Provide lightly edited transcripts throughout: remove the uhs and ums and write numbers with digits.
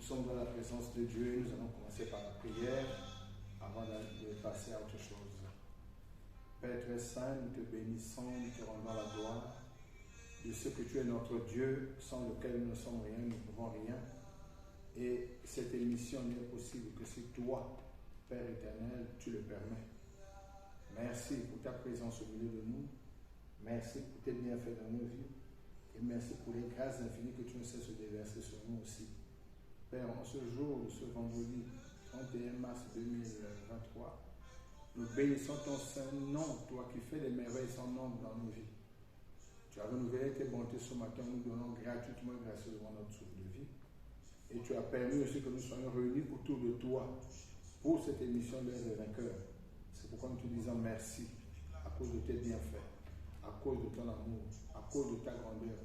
sommes dans la présence de Dieu. Nous allons commencer par la prière avant de passer à autre chose. Père très saint, nous te bénissons, nous te rendons la gloire de ce que tu es notre Dieu, sans lequel nous ne sommes rien, nous ne pouvons rien. Et cette émission n'est possible que si toi, Père éternel, tu le permets. Merci pour ta présence au milieu de nous. Merci pour tes bienfaits dans nos vies. Et merci pour les grâces infinies que tu ne cesses de déverser sur nous aussi. Père, en ce jour, ce vendredi 31 mars 2023, nous bénissons ton saint nom, toi qui fais des merveilles sans nombre dans nos vies. Tu as renouvelé tes bontés ce matin, nous donnons gratuitement et gracieusement notre souffle de vie. Et tu as permis aussi que nous soyons réunis autour de toi pour cette émission des vainqueurs. C'est pourquoi nous te disons merci à cause de tes bienfaits, à cause de ton amour, à cause de ta grandeur.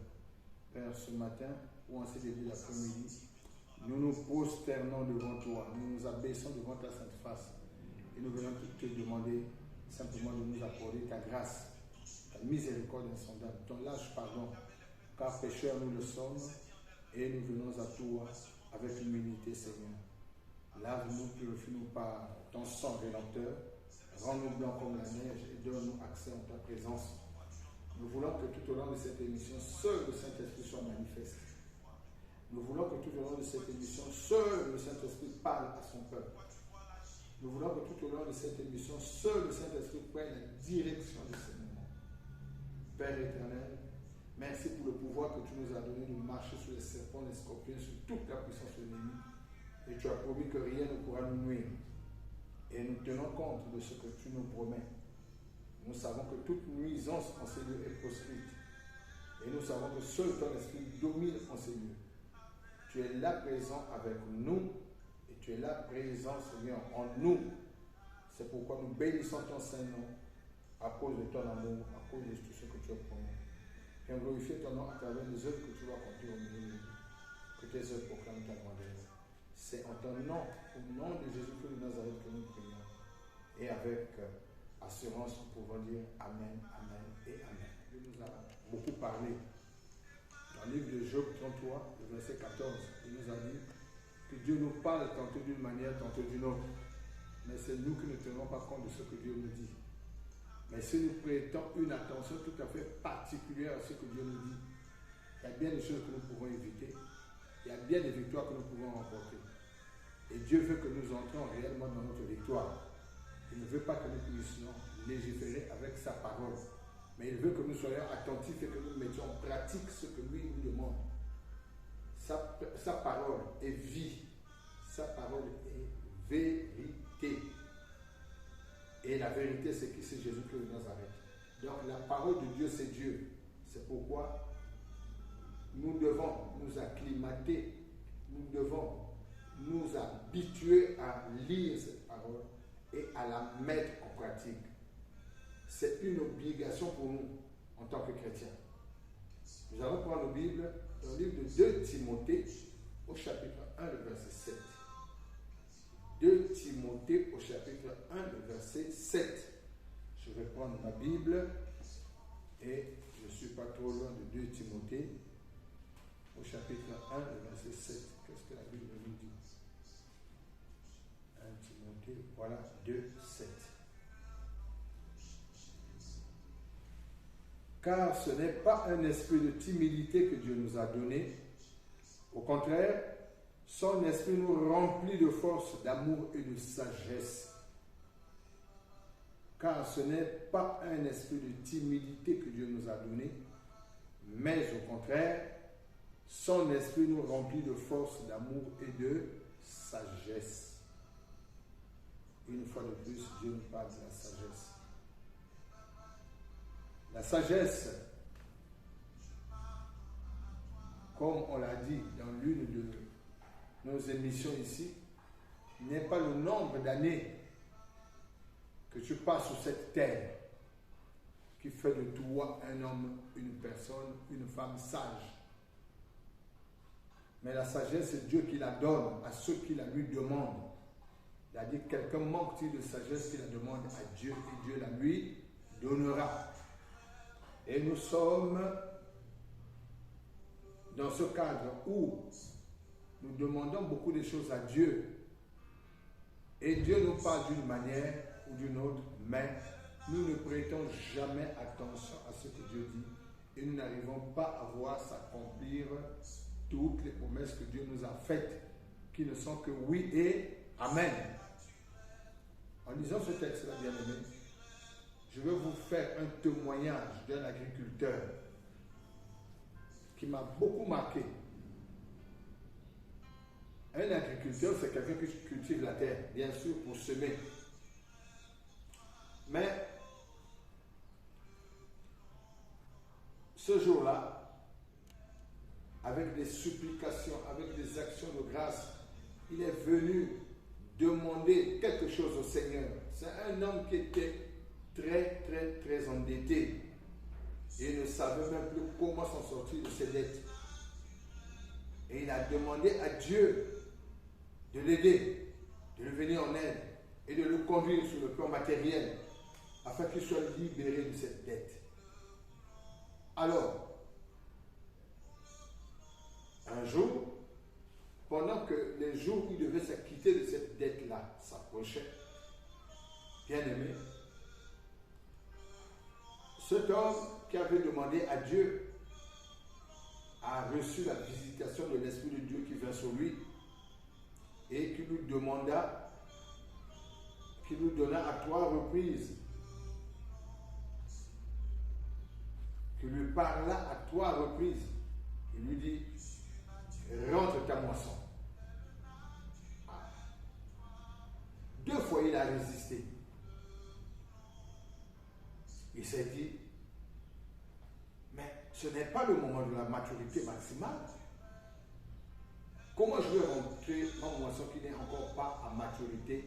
Père, ce matin, ou en ce début d'après-midi, nous nous prosternons devant toi, nous nous abaissons devant ta sainte face et nous venons te demander simplement de nous accorder ta grâce, ta miséricorde insondable, ton large pardon, car pécheurs nous le sommes et nous venons à toi avec humilité, Seigneur. Lave-nous, purifie-nous par ton sang rédempteur, rends-nous blancs comme la neige et donne-nous accès en ta présence. Nous voulons que tout au long de cette émission, seul le Saint-Esprit soit manifeste. Nous voulons que tout au long de cette émission, seul le Saint-Esprit parle à son peuple. Nous voulons que tout au long de cette émission, seul le Saint-Esprit prenne la direction de ce moment. Père éternel, merci pour le pouvoir que tu nous as donné de marcher sur les serpents, les scorpions, sur toute la puissance de l'ennemi. Et tu as promis que rien ne pourra nous nuire. Et nous tenons compte de ce que tu nous promets. Nous savons que toute nuisance en ces lieux est proscrite. Et nous savons que seul ton esprit domine en ces lieux. Tu es là présent avec nous et tu es là présent, Seigneur, en nous. C'est pourquoi nous bénissons ton Saint-Nom à cause de ton amour, à cause de tout ce que tu as promis. Viens glorifier ton nom à travers les œuvres que tu vas accomplir au milieu de nous. Que tes œuvres proclament ta grandeur. C'est en ton nom, au nom de Jésus-Christ de Nazareth que nous prions. Et avec assurance, nous pouvons dire Amen, Amen et Amen. Dieu nous a beaucoup parlé. Dans le livre de Job 33, le verset 14, il nous a dit que Dieu nous parle tantôt d'une manière, tantôt d'une autre. Mais c'est nous qui ne tenons pas compte de ce que Dieu nous dit. Mais si nous prêtons une attention tout à fait particulière à ce que Dieu nous dit, il y a bien des choses que nous pouvons éviter. Il y a bien des victoires que nous pouvons remporter. Et Dieu veut que nous entrions réellement dans notre victoire. Il ne veut pas que nous puissions légiférer avec sa parole. Mais il veut que nous soyons attentifs et que nous mettions en pratique ce que lui nous demande. Sa parole est vie. Sa parole est vérité. Et la vérité, c'est qui? C'est Jésus-Christ de Nazareth. Donc la parole de Dieu, c'est Dieu. C'est pourquoi nous devons nous acclimater. Nous devons nous habituer à lire cette parole et à la mettre en pratique. C'est une obligation pour nous en tant que chrétiens. Nous allons prendre nos Bibles dans le livre de 2 Timothée au chapitre 1, le verset 7. 2 Timothée au chapitre 1, le verset 7. Je vais prendre ma Bible et je ne suis pas trop loin de 2 Timothée au chapitre 1, le verset 7. Qu'est-ce que la Bible nous dit? 1 Timothée, voilà, 2, 7. Car ce n'est pas un esprit de timidité que Dieu nous a donné. Au contraire, son esprit nous remplit de force, d'amour et de sagesse. Car ce n'est pas un esprit de timidité que Dieu nous a donné, mais au contraire, son esprit nous remplit de force, d'amour et de sagesse. Une fois de plus, Dieu nous parle de la sagesse. La sagesse, comme on l'a dit dans l'une de nos émissions ici, n'est pas le nombre d'années que tu passes sur cette terre qui fait de toi un homme, une personne, une femme sage. Mais la sagesse, c'est Dieu qui la donne à ceux qui la lui demandent. Il a dit, quelqu'un manque-t-il de sagesse qui la demande à Dieu et Dieu la lui donnera. Et nous sommes dans ce cadre où nous demandons beaucoup de choses à Dieu. Et Dieu nous parle d'une manière ou d'une autre, mais nous ne prêtons jamais attention à ce que Dieu dit. Et nous n'arrivons pas à voir s'accomplir toutes les promesses que Dieu nous a faites, qui ne sont que oui et amen. En lisant ce texte-là, bien aimé, je vais vous faire un témoignage d'un agriculteur qui m'a beaucoup marqué. Un agriculteur, c'est quelqu'un qui cultive la terre, bien sûr, pour semer. Mais ce jour-là, avec des supplications, avec des actions de grâce, il est venu demander quelque chose au Seigneur. C'est un homme qui était très endetté et ne savait même plus comment s'en sortir de ses dettes. Et il a demandé à Dieu de l'aider, de lui venir en aide et de le conduire sur le plan matériel afin qu'il soit libéré de cette dette. Alors, un jour, pendant que les jours où il devait s'acquitter de cette dette-là s'approchaient, bien aimé, cet homme qui avait demandé à Dieu a reçu la visitation de l'Esprit de Dieu qui vient sur lui et qui lui demanda, qui lui donna à 3 reprises, qui lui parla à 3 reprises. Il lui dit, rentre ta moisson. 2 fois il a résisté. Il s'est dit, mais ce n'est pas le moment de la maturité maximale. Comment je vais rentrer en moisson qui n'est encore pas à maturité?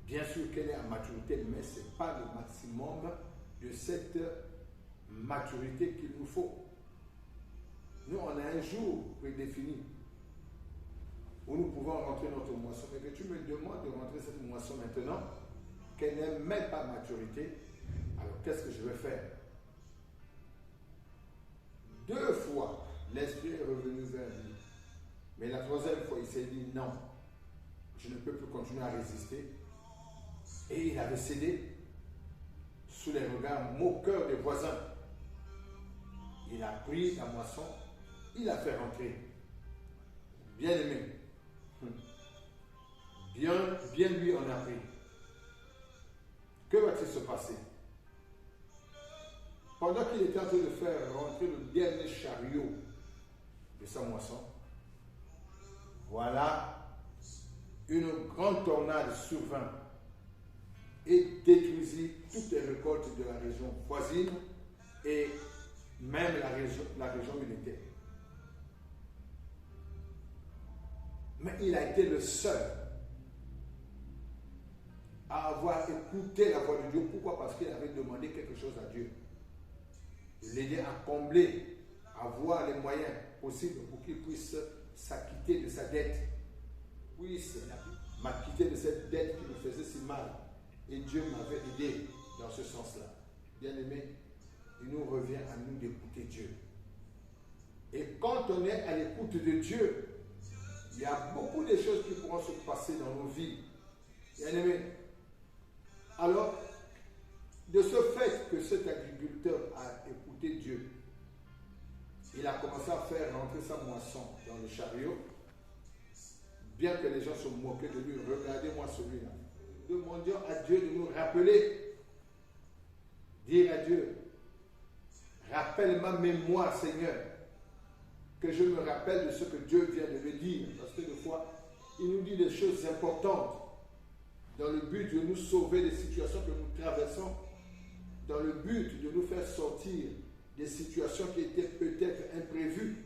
Bien sûr qu'elle est à maturité, mais ce n'est pas le maximum de cette maturité qu'il nous faut. Nous, on a un jour prédéfini où nous pouvons rentrer notre moisson. Mais que tu me demandes de rentrer cette moisson maintenant, qu'elle n'est même pas à maturité, alors qu'est-ce que je vais faire? 2 fois, l'esprit est revenu vers lui. Mais la 3e fois, il s'est dit non, je ne peux plus continuer à résister. Et il avait cédé sous les regards moqueurs des voisins. Il a pris la moisson, il a fait rentrer. Bien aimé. Bien lui en a pris. Que va-t-il se passer? Pendant qu'il était en train de faire rentrer le dernier chariot de sa moisson, voilà, une grande tornade survint et détruisit toutes les récoltes de la région voisine et même la région où il était. Mais il a été le seul à avoir écouté la voix de Dieu. Pourquoi? Parce qu'il avait demandé quelque chose à Dieu. Il l'aidait à combler, à voir les moyens possibles pour qu'il puisse s'acquitter de sa dette, puisse m'acquitter de cette dette qui me faisait si mal. Et Dieu m'avait aidé dans ce sens-là. Bien aimé, il nous revient à nous d'écouter Dieu. Et quand on est à l'écoute de Dieu, il y a beaucoup de choses qui pourront se passer dans nos vies. Bien aimé, alors, de ce fait que cet agriculteur a écouté Dieu, il a commencé à faire rentrer sa moisson dans le chariot, bien que les gens se moquaient de lui. Regardez-moi celui-là. Demandions à Dieu de nous rappeler, dire à Dieu, rappelle ma mémoire, Seigneur, que je me rappelle de ce que Dieu vient de me dire, parce que des fois, il nous dit des choses importantes dans le but de nous sauver des situations que nous traversons, dans le but de nous faire sortir des situations qui étaient peut-être imprévues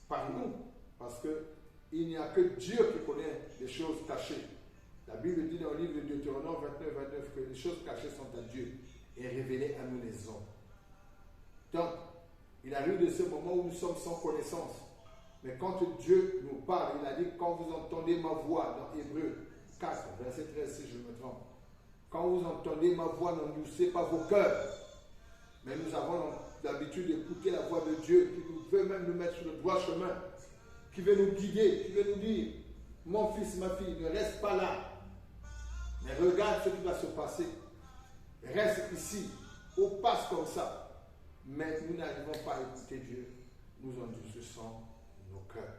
par nous, parce qu'il n'y a que Dieu qui connaît les choses cachées. La Bible dit dans le livre de Deutéronome 29 que les choses cachées sont à Dieu et révélées à nous les hommes. Donc, il arrive de ce moment où nous sommes sans connaissance. Mais quand Dieu nous parle, il a dit, quand vous entendez ma voix, dans Hébreux 4, verset 13, si je me trompe, quand vous entendez ma voix, n'endurcez pas vos cœurs. Mais nous avons l'habitude d'écouter la voix de Dieu qui veut même nous mettre sur le droit chemin. qui veut nous guider, qui veut nous dire, mon fils, ma fille, ne reste pas là, mais regarde ce qui va se passer. Reste ici, ou passe comme ça. Mais nous n'arrivons pas à écouter Dieu. Nous endurcissons nos cœurs.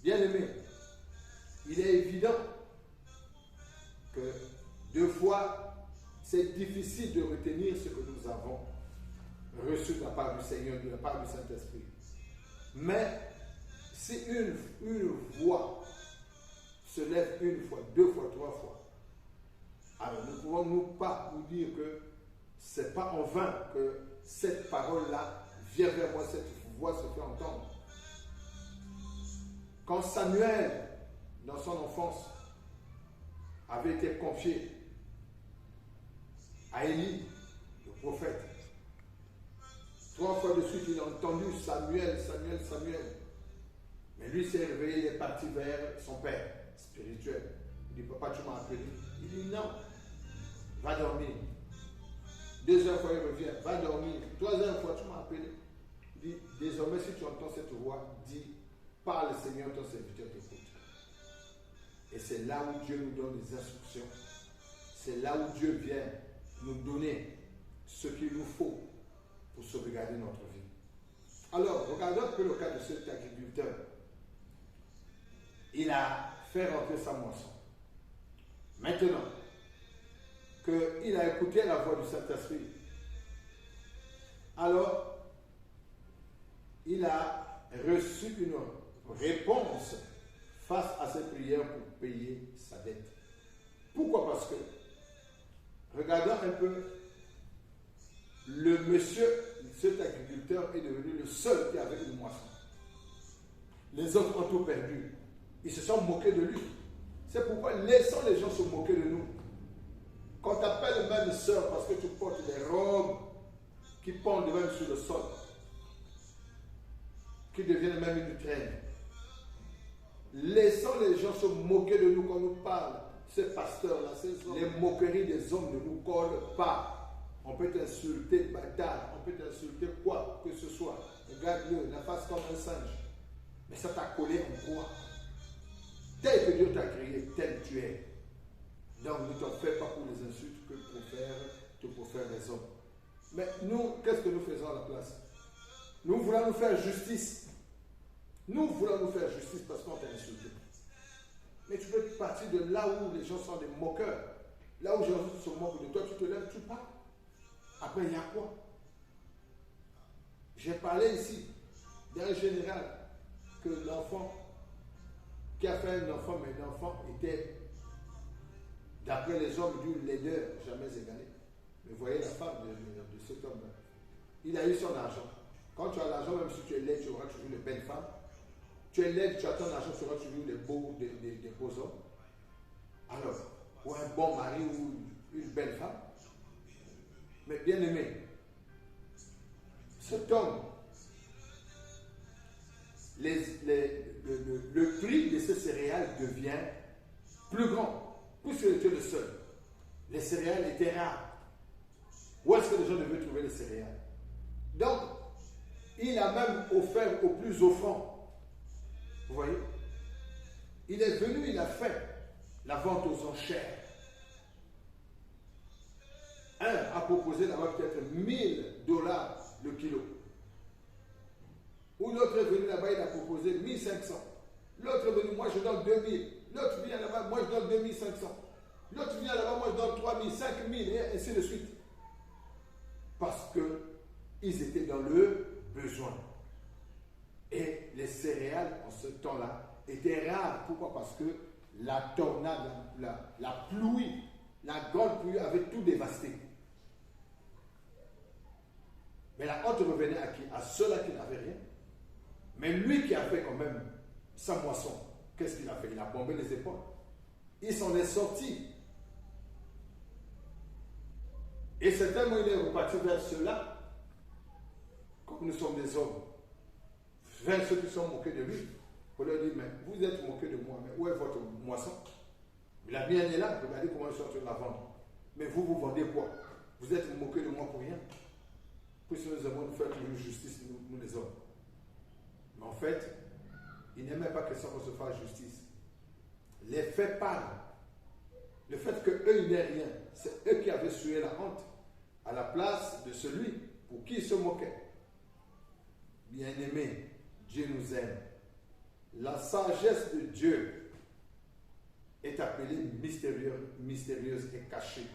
Bien-aimés, il est évident que deux fois, c'est difficile de retenir ce que nous avons reçu de la part du Seigneur, de la part du Saint-Esprit. Mais si une voix se lève une fois, deux fois, trois fois, alors nous ne pouvons nous pas nous dire que ce n'est pas en vain que cette parole-là vient vers moi, cette voix se fait entendre. Quand Samuel, dans son enfance, avait été confié à Élie, le prophète, 3 fois de suite, il a entendu Samuel, Samuel, Samuel. Mais lui s'est réveillé, il est parti vers son père spirituel. Il dit, papa, tu m'as appelé. Il dit, non, va dormir. 2e fois, il revient, va dormir. 3e fois, tu m'as appelé. Il dit, désormais, si tu entends cette voix, dis, parle Seigneur, ton serviteur t'écoute. Et c'est là où Dieu nous donne des instructions. C'est là où Dieu vient nous donner ce qu'il nous faut pour sauvegarder notre vie. Alors, regardons un peu le cas de cet agriculteur. Il a fait rentrer sa moisson. Maintenant qu'il a écouté la voix du Saint-Esprit, alors il a reçu une réponse face à ses prières pour payer sa dette. Pourquoi? Parce que, regardons un peu, le monsieur, cet agriculteur est devenu le seul qui avait une moisson. Les autres ont tout perdu. Ils se sont moqués de lui. C'est pourquoi laissons les gens se moquer de nous. Quand tu appelles même sœur parce que tu portes des robes qui pendent même sur le sol, qui deviennent même une traîne. Laissons les gens se moquer de nous quand nous parlent. Ces pasteurs-là, les moqueries des hommes ne nous collent pas. On peut t'insulter, bâtard, on peut t'insulter quoi que ce soit. Regarde-le, la face comme un singe. Mais ça t'a collé en quoi? Tel que Dieu t'a créé, tel tu es. Donc ne t'en fais pas pour les insultes que pour faire les hommes. Mais nous, qu'est-ce que nous faisons à la place? Nous voulons nous faire justice. Nous voulons nous faire justice parce qu'on t'a insulté. Mais tu peux partir de là où les gens sont des moqueurs. Là où les gens se moquent de toi, tu te lèves, tu pars. Après, il y a quoi? J'ai parlé ici d'un général que l'enfant qui a fait un enfant, mais l'enfant était, d'après les hommes, d'une laideur jamais égalée. Mais voyez la femme de cet homme-là. Il a eu son argent. Quand tu as l'argent, même si tu es laid, tu auras toujours les belles femmes. Tu es laid, tu as ton argent, tu auras toujours des beaux hommes. Alors, ou un bon mari ou une belle femme. Mais bien aimé, cet homme, le prix de ces céréales devient plus grand, puisqu'il était le seul. Les céréales étaient rares. Où est-ce que les gens devaient trouver les céréales? Donc, il a même offert aux plus offrants. Vous voyez? Il est venu, il a fait la vente aux enchères. Un a proposé d'avoir peut-être $1000 le kilo. Ou l'autre est venu là-bas, il a proposé 1500. L'autre est venu, moi je donne 2000. L'autre vient là-bas, moi je donne 2500. L'autre vient là-bas, moi je donne 3000, 5000, et ainsi de suite. Parce qu'ils étaient dans le besoin. Et les céréales, en ce temps-là, étaient rares. Pourquoi? Parce que la tornade, la pluie, la grande pluie avait tout dévasté. Mais la honte revenait à qui? À ceux-là qui n'avaient rien. Mais lui qui a fait quand même sa moisson, qu'est-ce qu'il a fait? Il a bombé les épaules. Il s'en est sorti. Et certainement il est reparti vers ceux-là, comme nous sommes des hommes, vers ceux qui sont moqués de lui, pour leur dire, mais vous êtes moqués de moi, mais où est votre moisson? La mienne est là, regardez comment je suis en train de la vendre. Mais vous, vous vendez quoi? Vous êtes moqués de moi pour rien? Puisque nous avons nous faire une justice, nous les hommes. Mais en fait, Il n'aimait pas que ça se fasse justice. Les faits parlent. Le fait qu'eux, ils n'aient rien, c'est eux qui avaient sué la honte à la place de celui pour qui ils se moquaient. Bien-aimés, Dieu nous aime. La sagesse de Dieu est appelée mystérieuse et cachée.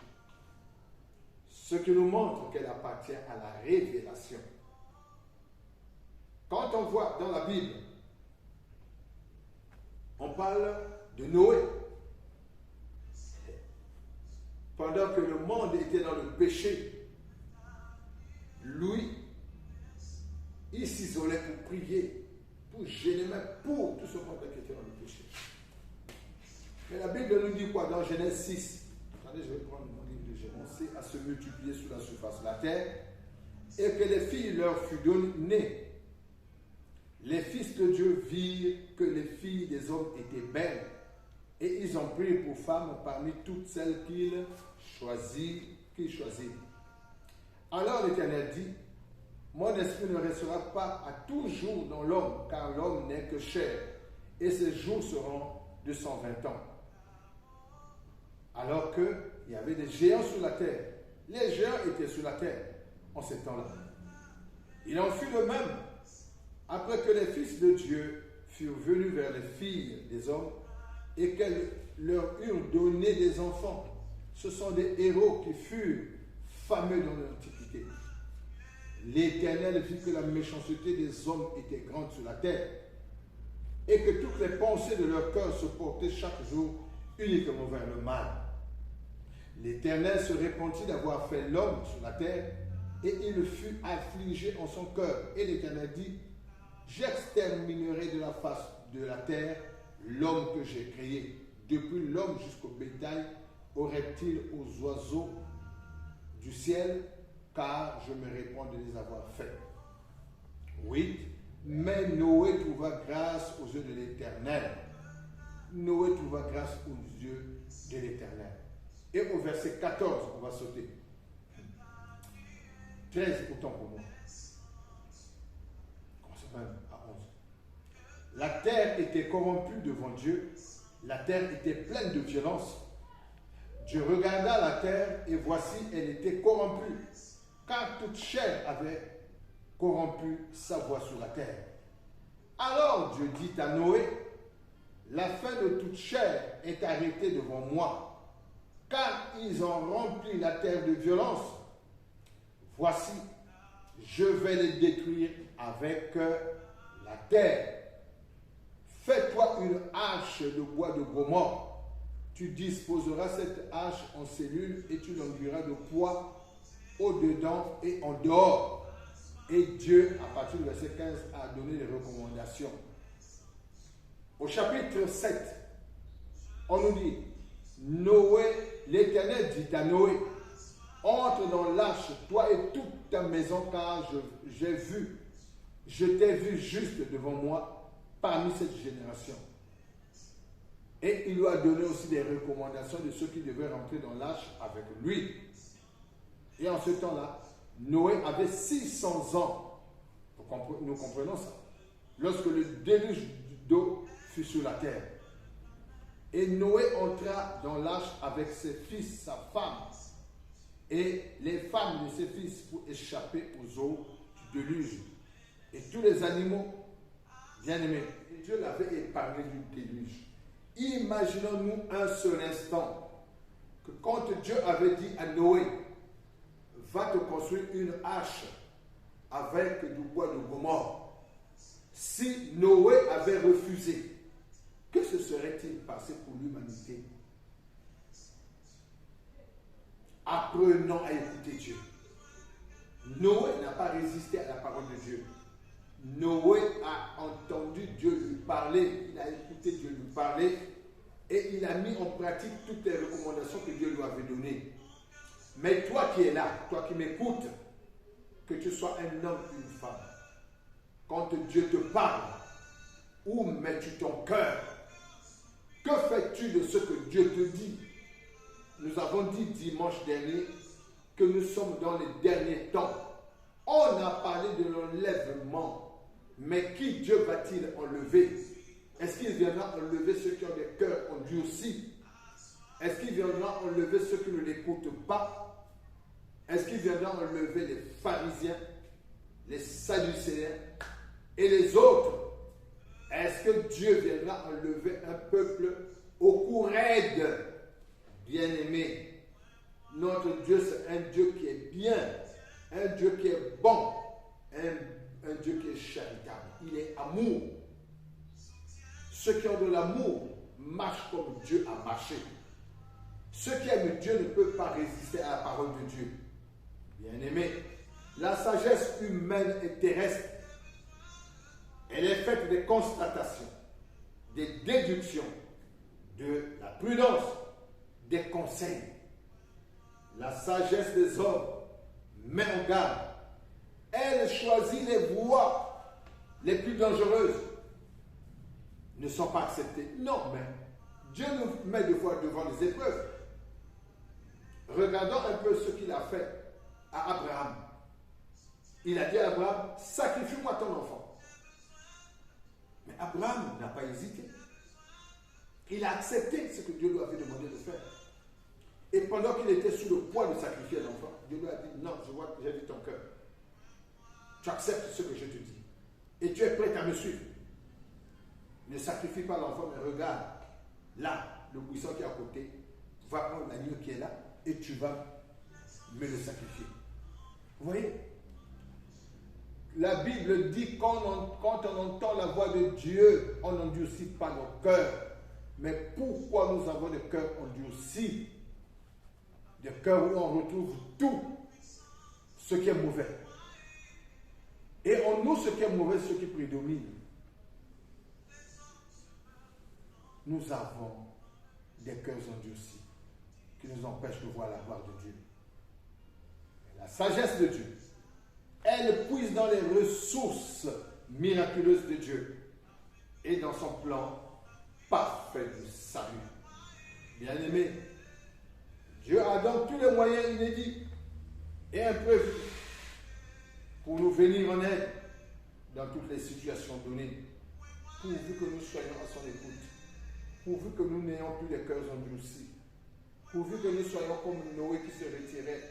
Ce qui nous montre qu'elle appartient à la révélation. Quand on voit dans la Bible, on parle de Noé. Pendant que le monde était dans le péché, lui, il s'isolait pour prier, pour gêner, même pour tout ce monde qui était dans le péché. Mais la Bible nous dit quoi dans Genèse 6? Attendez, je vais prendre mon livre de Genèse. À se multiplier sur la surface de la terre, et que les filles leur furent données. Les fils de Dieu virent que les filles des hommes étaient belles, et ils ont pris pour femmes parmi toutes celles qu'ils choisirent. Alors l'Éternel dit, mon esprit ne restera pas à toujours dans l'homme, car l'homme n'est que chair, et ses jours seront de 120 ans. Alors qu'il y avait des géants sur la terre. Les géants étaient sur la terre en ces temps-là. Il en fut de même après que les fils de Dieu furent venus vers les filles des hommes et qu'elles leur eurent donné des enfants. Ce sont des héros qui furent fameux dans l'Antiquité. L'Éternel vit que la méchanceté des hommes était grande sur la terre et que toutes les pensées de leur cœur se portaient chaque jour uniquement vers le mal. L'Éternel se répandit d'avoir fait l'homme sur la terre et il fut affligé en son cœur. Et l'Éternel dit, j'exterminerai de la face de la terre l'homme que j'ai créé, depuis l'homme jusqu'au bétail, aux reptiles, aux oiseaux du ciel, car je me répands de les avoir faits. 8. Mais Noé trouva grâce aux yeux de l'Éternel. Noé trouva grâce aux yeux de l'Éternel. Et au verset 14, on va sauter. 13, autant pour moi. Commence même à 11. La terre était corrompue devant Dieu. La terre était pleine de violence. Dieu regarda la terre et voici, elle était corrompue, car toute chair avait corrompu sa voie sur la terre. Alors Dieu dit à Noé, la fin de toute chair est arrêtée devant moi, car ils ont rempli la terre de violence. Voici, je vais les détruire avec la terre. Fais-toi une hache de bois de Gomorrhe. Tu disposeras cette hache en cellules et tu l'enduiras de poids au-dedans et en dehors. Et Dieu, à partir du verset 15, a donné les recommandations. Au chapitre 7, on nous dit, Noé, l'Éternel dit à Noé, entre dans l'arche, toi et toute ta maison, car je t'ai vu juste devant moi parmi cette génération. Et il lui a donné aussi des recommandations de ceux qui devaient rentrer dans l'arche avec lui. Et en ce temps-là, Noé avait 600 ans. Nous comprenons ça. Lorsque le déluge d'eau fut sur la terre. Et Noé entra dans l'arche avec ses fils, sa femme, et les femmes de ses fils pour échapper aux eaux du déluge. Et tous les animaux, bien aimés, Dieu l'avait épargné du déluge. Imaginons-nous un seul instant que quand Dieu avait dit à Noé, va te construire une hache avec du bois de Gomorre. Si Noé avait refusé, que se serait-il passé pour l'humanité? Apprenons à écouter Dieu. Noé n'a pas résisté à la parole de Dieu. Noé a entendu Dieu lui parler, il a écouté Dieu lui parler et il a mis en pratique toutes les recommandations que Dieu lui avait données. Mais toi qui es là, toi qui m'écoutes, que tu sois un homme ou une femme, quand Dieu te parle, où mets-tu ton cœur? Que fais-tu de ce que Dieu te dit? Nous avons dit dimanche dernier que nous sommes dans les derniers temps. On a parlé de l'enlèvement, mais qui Dieu va-t-il enlever? Est-ce qu'il viendra enlever ceux qui ont des cœurs endurcis? Est-ce qu'il viendra enlever ceux qui ne l'écoutent pas? Est-ce qu'il viendra enlever les pharisiens, les sadducéens et les autres? Est-ce que Dieu viendra enlever un peuple au cou raide? Bien-aimé, notre Dieu, c'est un Dieu qui est bien, un Dieu qui est bon, un Dieu qui est charitable. Il est amour. Ceux qui ont de l'amour marchent comme Dieu a marché. Ceux qui aiment Dieu ne peuvent pas résister à la parole de Dieu. Bien-aimé, la sagesse humaine et terrestre, elle est faite des constatations, des déductions, de la prudence, des conseils. La sagesse des hommes met en garde. Elle choisit les voies les plus dangereuses. Ne sont pas acceptées. Non, mais Dieu nous met des fois devant des épreuves. Regardons un peu ce qu'il a fait à Abraham. Il a dit à Abraham, sacrifie-moi ton enfant. Mais Abraham n'a pas hésité. Il a accepté ce que Dieu lui avait demandé de faire. Et pendant qu'il était sous le poids de sacrifier l'enfant, Dieu lui a dit, non, je vois que j'ai vu ton cœur. Tu acceptes ce que je te dis. Et tu es prêt à me suivre. Ne sacrifie pas l'enfant, mais regarde, là, le buisson qui est à côté, va prendre l'agneau qui est là, et tu vas me le sacrifier. Vous voyez? La Bible dit quand on entend la voix de Dieu, on n'endurcit pas nos cœurs. Mais pourquoi nous avons des cœurs endurcis? Des cœurs où on retrouve tout ce qui est mauvais. Et en nous, ce qui est mauvais, ce qui prédomine. Nous avons des cœurs endurcis qui nous empêchent de voir la gloire de Dieu. Et la sagesse de Dieu, elle puise dans les ressources miraculeuses de Dieu et dans son plan parfait de salut. Bien-aimé, Dieu a donc tous les moyens inédits et imprévus pour nous venir en aide dans toutes les situations données, pourvu que nous soyons à son écoute, pourvu que nous n'ayons plus les cœurs endurcis, pourvu que nous soyons comme Noé qui se retirait,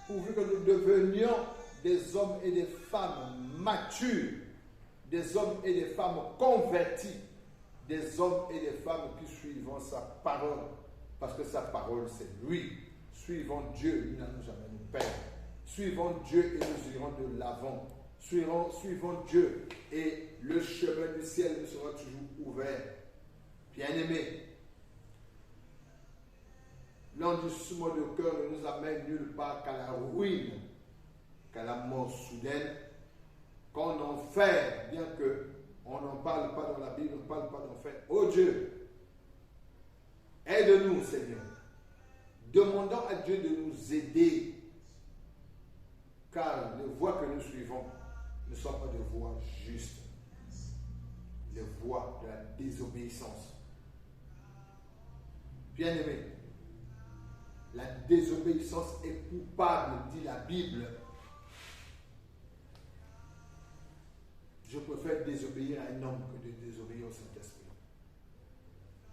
pourvu que nous devenions des hommes et des femmes matures, des hommes et des femmes convertis, des hommes et des femmes qui suivent sa parole, parce que sa parole c'est lui. Suivons Dieu, nous n'allons jamais nous perdre. Suivons Dieu et nous irons de l'avant. Suivons Dieu et le chemin du ciel nous sera toujours ouvert. Bien-aimés, l'endurcissement de cœur ne nous amène nulle part qu'à la ruine, qu'à la mort soudaine, qu'en enfer, bien que on n'en parle pas dans la Bible, on ne parle pas d'enfer. Oh Dieu, aide-nous, Seigneur. Demandons à Dieu de nous aider, car les voies que nous suivons ne sont pas des voies justes, les voies de la désobéissance. Bien-aimé, la désobéissance est coupable, dit la Bible. Je préfère désobéir à un homme que de désobéir au Saint-Esprit.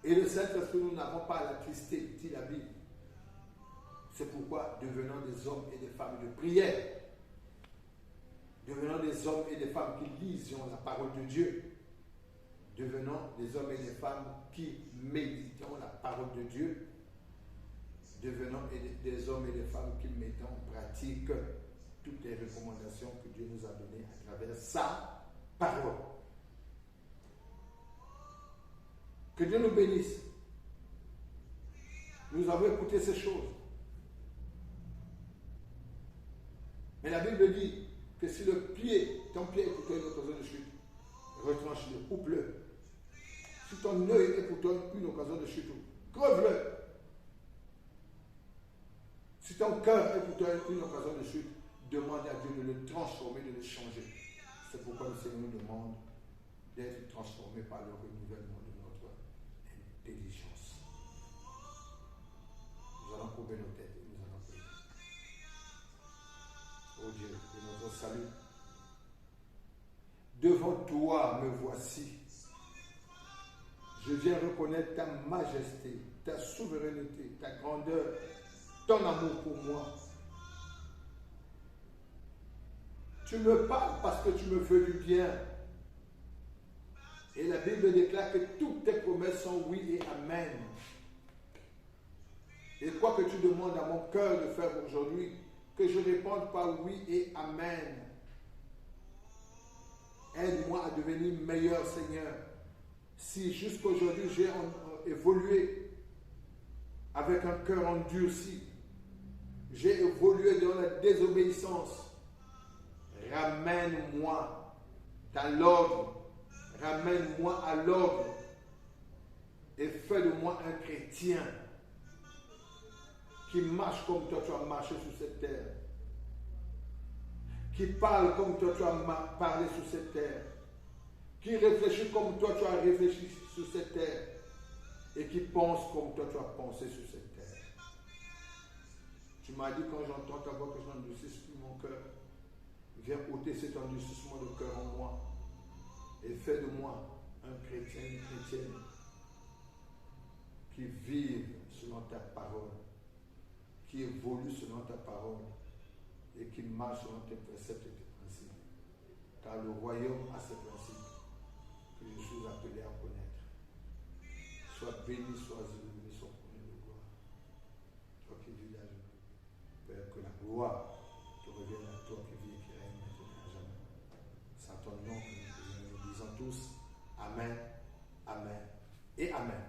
Et le Saint-Esprit, nous n'avons pas à l'attrister, dit la Bible. C'est pourquoi devenons des hommes et des femmes de prière. Devenons des hommes et des femmes qui lisons la parole de Dieu. Devenons des hommes et des femmes qui méditons la parole de Dieu. Devenons des hommes et des femmes qui mettons en pratique toutes les recommandations que Dieu nous a données à travers sa parole. Que Dieu nous bénisse. Nous avons écouté ces choses. Mais la Bible dit que si ton pied est pour toi une occasion de chute, retranche-le, coupe-le. Si ton œil est pour toi une occasion de chute, creve-le. Si ton cœur est pour toi une occasion de chute, demande à Dieu de le transformer, de le changer. C'est pourquoi le Seigneur nous demande d'être transformé par le renouvellement de notre intelligence. Nous allons courber nos têtes et nous allons prier. Oh Dieu, de notre salut, devant toi me voici. Je viens reconnaître ta majesté, ta souveraineté, ta grandeur, ton amour pour moi. Tu me parles parce que tu me veux du bien. Et la Bible déclare que toutes tes promesses sont oui et amen. Et quoi que tu demandes à mon cœur de faire aujourd'hui, que je réponde par oui et amen. Aide-moi à devenir meilleur, Seigneur. Si jusqu'aujourd'hui j'ai évolué avec un cœur endurci, j'ai évolué dans la désobéissance, ramène-moi à l'ordre, ramène-moi à l'ordre et fais de moi un chrétien qui marche comme toi tu as marché sur cette terre, qui parle comme toi tu as parlé sur cette terre, qui réfléchit comme toi tu as réfléchi sur cette terre et qui pense comme toi tu as pensé sur cette terre. Tu m'as dit quand j'entends ta voix que je n'endurcisse plus mon cœur, viens ôter cet endurcissement de cœur en moi et fais de moi un chrétien, une chrétienne qui vive selon ta parole, qui évolue selon ta parole et qui marche selon tes préceptes et tes principes. Car le royaume a ses principes que je suis appelé à connaître. Sois béni, sois élevé, sois couronné de gloire. Toi qui vis là, Père, que la gloire te revienne à toi qui vis et qui règne maintenant à jamais. C'est en ton nom que nous disons tous Amen, Amen et Amen.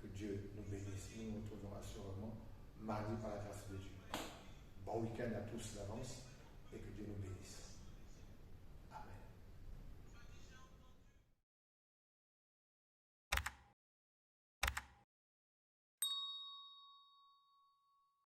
Que Dieu nous bénisse. Nous nous retrouvons assurément mardi par la grâce de Dieu. Bon week-end à tous d'avance et que Dieu nous bénisse.